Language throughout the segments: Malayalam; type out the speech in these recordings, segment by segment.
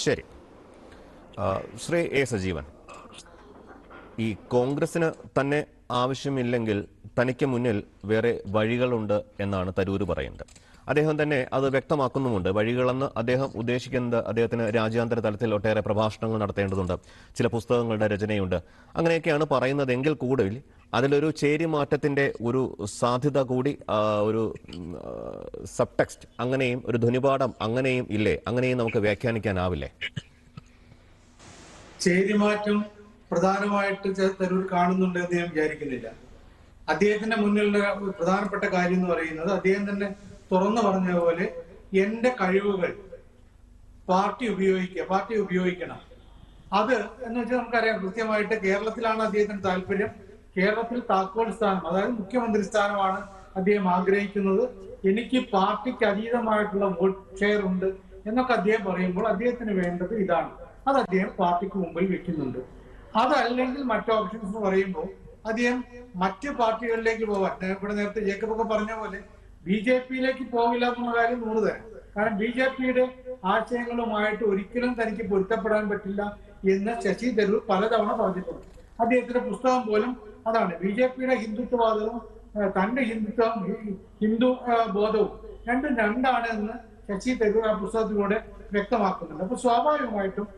ശരി. ശ്രീ എ സജീവൻ, ഈ കോൺഗ്രസിന് തന്നെ ആവശ്യമില്ലെങ്കിൽ തനിക്ക് മുന്നിൽ വേറെ വഴികളുണ്ട് എന്നാണ് തരൂർ പറയുന്നത്. അദ്ദേഹം തന്നെ അത് വ്യക്തമാക്കുന്നുമുണ്ട്. വഴികളെന്ന് അദ്ദേഹം ഉദ്ദേശിക്കുന്നത് അദ്ദേഹത്തിന് രാജ്യാന്തര തലത്തിൽ ഒട്ടേറെ പ്രഭാഷണങ്ങൾ നടത്തേണ്ടതുണ്ട്, ചില പുസ്തകങ്ങളുടെ രചനയുണ്ട്, അങ്ങനെയൊക്കെയാണ് പറയുന്നതെങ്കിൽ കൂടി അതിലൊരു ചേരിമാറ്റത്തിന്റെ ഒരു സാധ്യത കൂടി, ഒരു സബ് ടെക്സ്റ്റ്, അങ്ങനെയും ഒരു ധ്വനിപാഠം അങ്ങനെയും ഇല്ലേ? അങ്ങനെയും നമുക്ക് വ്യാഖ്യാനിക്കാനാവില്ലേ? ചേരിമാറ്റം പ്രധാനമായിട്ട് തരൂർ കാണുന്നുണ്ട് എന്ന് ഞാൻ വിചാരിക്കുന്നില്ല. അദ്ദേഹത്തിന്റെ മുന്നിലുള്ള പ്രധാനപ്പെട്ട കാര്യം എന്ന് പറയുന്നത്, അദ്ദേഹം തന്നെ തുറന്നു പറഞ്ഞ പോലെ എന്റെ കഴിവുകൾ പാർട്ടി ഉപയോഗിക്കണം. അത് എന്ന് വെച്ചാൽ നമുക്കറിയാം കൃത്യമായിട്ട് കേരളത്തിലാണ് അദ്ദേഹത്തിന് താല്പര്യം. കേരളത്തിൽ താക്കോൽ സ്ഥാനം, അതായത് മുഖ്യമന്ത്രി സ്ഥാനമാണ് അദ്ദേഹം ആഗ്രഹിക്കുന്നത്. എനിക്ക് പാർട്ടിക്ക് അതീതമായിട്ടുള്ള വോട്ട് ഷെയർ ഉണ്ട് എന്നൊക്കെ അദ്ദേഹം പറയുമ്പോൾ അദ്ദേഹത്തിന് വേണ്ടത് ഇതാണ്. അത് അദ്ദേഹം പാർട്ടിക്ക് മുമ്പിൽ വെക്കുന്നുണ്ട്. അതല്ലെങ്കിൽ മറ്റു ഓപ്ഷൻസ് എന്ന് പറയുമ്പോൾ അദ്ദേഹം മറ്റ് പാർട്ടികളിലേക്ക് പോവാൻ, ഇവിടെ നേരത്തെ ജേക്കബൊക്കെ പറഞ്ഞ പോലെ BJP-യിലേക്ക് പോകില്ല എന്നുള്ള കാര്യം 100 തരാം. കാരണം BJP-യുടെ ആശയങ്ങളുമായിട്ട് ഒരിക്കലും തനിക്ക് പൊരുത്തപ്പെടാൻ പറ്റില്ല എന്ന് ശശി തരൂർ പലതവണ പറഞ്ഞിട്ടുണ്ട്. അദ്ദേഹത്തിന്റെ പുസ്തകം പോലും അതാണ്. BJP-യുടെ ഹിന്ദുത്വവാദവും തന്റെ ഹിന്ദു ബോധവും രണ്ടും രണ്ടാണ് എന്ന് ശശി തരൂർ ആ പുസ്തകത്തിലൂടെ വ്യക്തമാക്കുന്നുണ്ട്. അപ്പൊ സ്വാഭാവികമായിട്ടും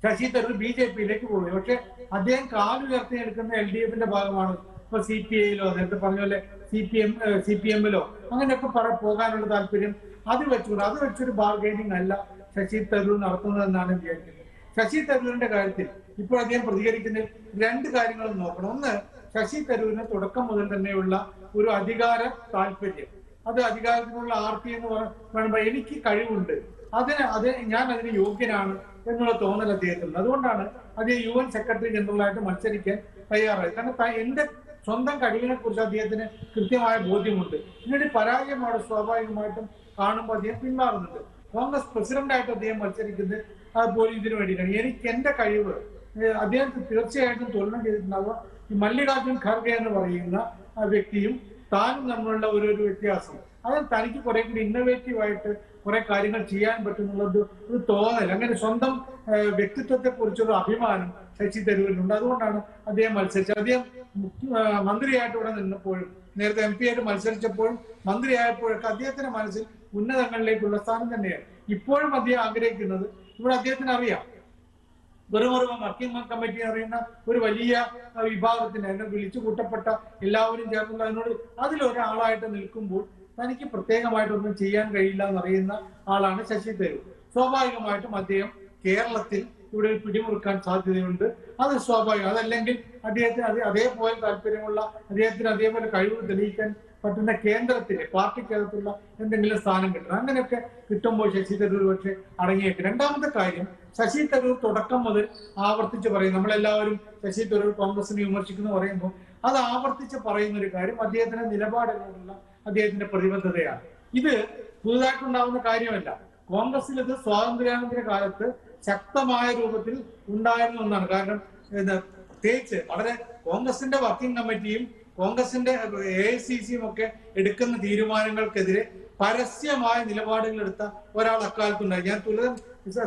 ശശി തരൂർ BJP-യിലേക്ക് പോയി. പക്ഷെ അദ്ദേഹം കാലുയർത്തി എടുക്കുന്ന LDF-ന്റെ ഭാഗമാണ്. ഇപ്പൊ CPI-യിലോ നേരത്തെ പറഞ്ഞ പോലെ CPM-ലോ അങ്ങനെയൊക്കെ പോകാനുള്ള താല്പര്യം. അത് വെച്ചൊരു ബാർഗൈനിങ് അല്ല ശശി തരൂർ നടത്തുന്നതെന്നാണ് വിചാരിക്കുന്നത്. ശശി തരൂരിന്റെ കാര്യത്തിൽ ഇപ്പോൾ അദ്ദേഹം പ്രതികരിക്കുന്ന 2 കാര്യങ്ങളും നോക്കണം. ഒന്ന്, ശശി തരൂരിന് തുടക്കം മുതൽ തന്നെയുള്ള ഒരു അധികാര താല്പര്യം, അത് അധികാരത്തിനുള്ള ആർത്തി എന്ന് പറയുമ്പോൾ എനിക്ക് കഴിവുണ്ട്, ഞാൻ അതിന് യോഗ്യനാണ് എന്നുള്ള തോന്നൽ അദ്ദേഹത്തിന്. അതുകൊണ്ടാണ് അദ്ദേഹം UN സെക്രട്ടറി ജനറലായിട്ട് മത്സരിക്കാൻ തയ്യാറായത്. കാരണം എന്റെ സ്വന്തം കഴിവിനെ കുറിച്ച് അദ്ദേഹത്തിന് കൃത്യമായ ബോധ്യമുണ്ട്. ഇതിനൊരു പരാജയമാണ് സ്വാഭാവികമായിട്ടും കാണുമ്പോൾ അദ്ദേഹം പിന്മാറുന്നുണ്ട്. കോൺഗ്രസ് പ്രസിഡന്റായിട്ട് അദ്ദേഹം മത്സരിക്കുന്നത് അതുപോലെ ഇതിനു വേണ്ടിയിട്ടാണ്. എനിക്ക് എന്റെ കഴിവ് അദ്ദേഹത്തിന് തീർച്ചയായിട്ടും തുലനം ചെയ്തിട്ടുണ്ടാവുക. ഈ മല്ലികാർജുൻ ഖാർഗെ എന്ന് പറയുന്ന വ്യക്തിയും താനും തമ്മിലുള്ള ഒരു വ്യത്യാസം, അതിൽ തനിക്ക് കുറെ കൂടി ഇന്നോവേറ്റീവ് ആയിട്ട് കുറെ കാര്യങ്ങൾ ചെയ്യാൻ പറ്റുന്നുള്ള ഒരു തോന്നൽ, അങ്ങനെ സ്വന്തം വ്യക്തിത്വത്തെ കുറിച്ചൊരു അഭിമാനം ശശി തരൂരിനുണ്ട്. അതുകൊണ്ടാണ് അദ്ദേഹം മത്സരിച്ചത്. അദ്ദേഹം മന്ത്രിയായിട്ട് ഇവിടെ നിന്നപ്പോഴും നേരത്തെ MP ആയിട്ട് മത്സരിച്ചപ്പോഴും മന്ത്രിയായപ്പോഴൊക്കെ അദ്ദേഹത്തിന്റെ മനസ്സിൽ ഉന്നതങ്ങളിലേക്കുള്ള സ്ഥാനം തന്നെയാണ്. ഇപ്പോഴും അദ്ദേഹം ആഗ്രഹിക്കുന്നത്, ഇവിടെ അദ്ദേഹത്തിന് അറിയാം, വെറും വർക്കിംഗ് കമ്മിറ്റി അറിയുന്ന ഒരു വലിയ വിഭാഗത്തിന് അതിനെ വിളിച്ചു കൂട്ടപ്പെട്ട എല്ലാവരും ചേർന്നുള്ള അതിലൊരാളായിട്ട് നിൽക്കുമ്പോൾ തനിക്ക് പ്രത്യേകമായിട്ടൊന്നും ചെയ്യാൻ കഴിയില്ല എന്നറിയുന്ന ആളാണ് ശശി തരൂർ. സ്വാഭാവികമായിട്ടും അദ്ദേഹം കേരളത്തിൽ ഇവിടെ പിടിമുറുക്കാൻ സാധ്യതയുണ്ട്. അത് സ്വാഭാവികം. അതല്ലെങ്കിൽ അദ്ദേഹത്തിന് അതേപോലെ താല്പര്യമുള്ള, അദ്ദേഹത്തിന് അതേപോലെ കഴിവ് തെളിയിക്കാൻ പറ്റുന്ന കേന്ദ്രത്തിലെ പാർട്ടിക്കകത്തുള്ള എന്തെങ്കിലും സ്ഥാനം കിട്ടണം. അങ്ങനെയൊക്കെ കിട്ടുമ്പോൾ ശശി തരൂർ പക്ഷെ അടങ്ങിയേക്കും. രണ്ടാമത്തെ കാര്യം, ശശി തരൂർ തുടക്കം മുതൽ ആവർത്തിച്ച് പറയും, നമ്മളെല്ലാവരും ശശി തരൂർ കോൺഗ്രസിനെ വിമർശിക്കുന്നു പറയുമ്പോൾ അത് ആവർത്തിച്ച് പറയുന്ന ഒരു കാര്യം അദ്ദേഹത്തിന്റെ നിലപാടുകളോടുള്ള അദ്ദേഹത്തിന്റെ പ്രതിബദ്ധതയാണ്. ഇത് പുതുതായിട്ടുണ്ടാവുന്ന കാര്യമല്ല. കോൺഗ്രസിൽ ഇത് സ്വാതന്ത്ര്യാനന്തര കാലത്ത് ശക്തമായ രൂപത്തിൽ ഉണ്ടായിരുന്ന ഒന്നാണ്. കാരണം പ്രത്യേകിച്ച് വളരെ കോൺഗ്രസിന്റെ വർക്കിംഗ് കമ്മിറ്റിയും കോൺഗ്രസിന്റെ AICC-യും ഒക്കെ എടുക്കുന്ന തീരുമാനങ്ങൾക്കെതിരെ പരസ്യമായ നിലപാടുകൾ എടുത്ത ഒരാൾ അക്കാലത്തുണ്ടായി. ഞാൻ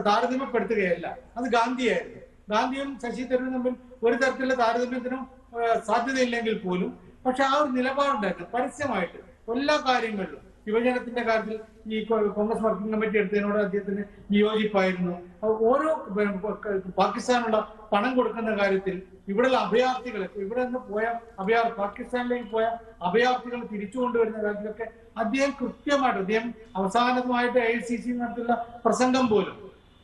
താരതമ്യപ്പെടുത്തുകയല്ല, അത് ഗാന്ധിയായിരുന്നു. ഗാന്ധിയും ശശി തരൂരും തമ്മിൽ ഒരു തരത്തിലുള്ള താരതമ്യത്തിനും സാധ്യതയില്ലെങ്കിൽ പോലും പക്ഷെ ആ ഒരു നിലപാടുണ്ടായിരുന്നു പരസ്യമായിട്ട് എല്ലാ കാര്യങ്ങളിലും. വിഭജനത്തിന്റെ കാര്യത്തിൽ ഈ കോൺഗ്രസ് വർക്കിംഗ് കമ്മിറ്റി എടുത്തതിനോട് അദ്ദേഹത്തിന് വിയോജിപ്പായിരുന്നു. ഓരോ പാകിസ്ഥാനുള്ള പണം കൊടുക്കുന്ന കാര്യത്തിൽ ഇവിടെയുള്ള അഭയാർത്ഥികളെ, ഇവിടെ നിന്ന് പോയ പാകിസ്ഥാനിലേക്ക് പോയ അഭയാർത്ഥികൾ തിരിച്ചു കൊണ്ടുവരുന്ന കാര്യത്തിലൊക്കെ അദ്ദേഹം കൃത്യമായിട്ട്, അദ്ദേഹം അവസാനമായിട്ട് AICC നടത്തുന്ന പ്രസംഗം പോലും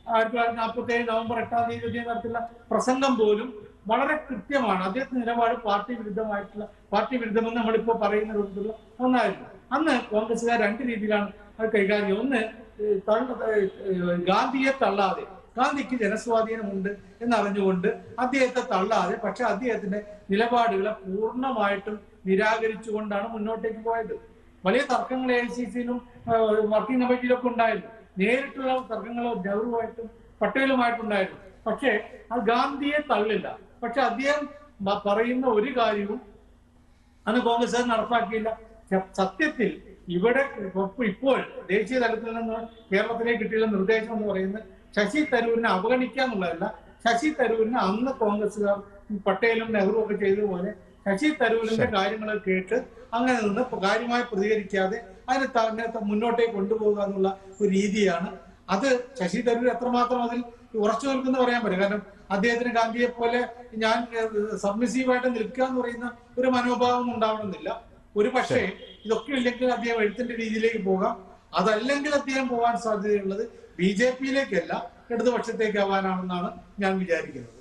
1947 നവംബർ 8-ാം തീയതി നടത്തുന്ന പ്രസംഗം പോലും വളരെ കൃത്യമാണ്. അദ്ദേഹത്തിന്റെ നിലപാട് പാർട്ടി വിരുദ്ധമെന്ന് നമ്മളിപ്പോ പറയുന്ന രൂപത്തിലുള്ള ഒന്നായിരുന്നു. അന്ന് കോൺഗ്രസ്സുകാർ 2 രീതിയിലാണ് അത് കൈകാര്യം. ഒന്ന്, ഗാന്ധിയെ തള്ളാതെ, ഗാന്ധിക്ക് ജനസ്വാധീനമുണ്ട് എന്നറിഞ്ഞുകൊണ്ട് അദ്ദേഹത്തെ തള്ളാതെ, പക്ഷെ അദ്ദേഹത്തിന്റെ നിലപാടുകളെ പൂർണ്ണമായിട്ടും നിരാകരിച്ചുകൊണ്ടാണ് മുന്നോട്ടേക്ക് പോയത്. വലിയ തർക്കങ്ങൾ AICC-യിലും വർക്കിംഗ് കമ്മിറ്റിയിലൊക്കെ ഉണ്ടായിരുന്നു. നേരിട്ടുള്ള തർക്കങ്ങളോ നെഹ്റുവായിട്ടും പട്ടേലുമായിട്ടുണ്ടായിരുന്നു. പക്ഷേ അത് ഗാന്ധിയെ തള്ളില്ല. പക്ഷെ അദ്ദേഹം പറയുന്ന ഒരു കാര്യവും അന്ന് കോൺഗ്രസ് നടപ്പാക്കിയില്ല. സത്യത്തിൽ ഇവിടെ ഇപ്പോൾ ദേശീയ തലത്തിൽ നിന്ന് കേരളത്തിലേക്ക് കിട്ടിയുള്ള നിർദ്ദേശം എന്ന് പറയുന്നത് ശശി തരൂരിനെ അവഗണിക്കുക എന്നുള്ളതല്ല. ശശി തരൂരിന് അന്ന് കോൺഗ്രസ്സുകാർ പട്ടേലും നെഹ്റു ഒക്കെ ചെയ്തതുപോലെ ശശി തരൂരിന്റെ കാര്യങ്ങൾ കേട്ട് അങ്ങനെ നിന്ന് കാര്യമായി പ്രതികരിക്കാതെ അതിനെ തന്നെ മുന്നോട്ടേക്ക് കൊണ്ടുപോകുക എന്നുള്ള ഒരു രീതിയാണ്. അത് ശശി തരൂർ എത്രമാത്രം അതിൽ ഉറച്ചു നിൽക്കുന്ന പറയാൻ പറ്റും. കാരണം അദ്ദേഹത്തിന് ഗാന്ധിയെ പോലെ ഞാൻ സബ്മിസീവായിട്ട് നിൽക്കുക എന്ന് പറയുന്ന ഒരു മനോഭാവം ഉണ്ടാവണമെന്നില്ല. ഒരു പക്ഷേ ഇതൊക്കെ ഇല്ലെങ്കിൽ അദ്ദേഹം എഴുത്തിന്റെ രീതിയിലേക്ക് പോകാം. അതല്ലെങ്കിൽ അദ്ദേഹം പോകാൻ സാധ്യതയുള്ളത് BJP-യിലേക്കല്ല, ഇടതുപക്ഷത്തേക്ക് ആവാനാണെന്നാണ് ഞാൻ വിചാരിക്കുന്നത്.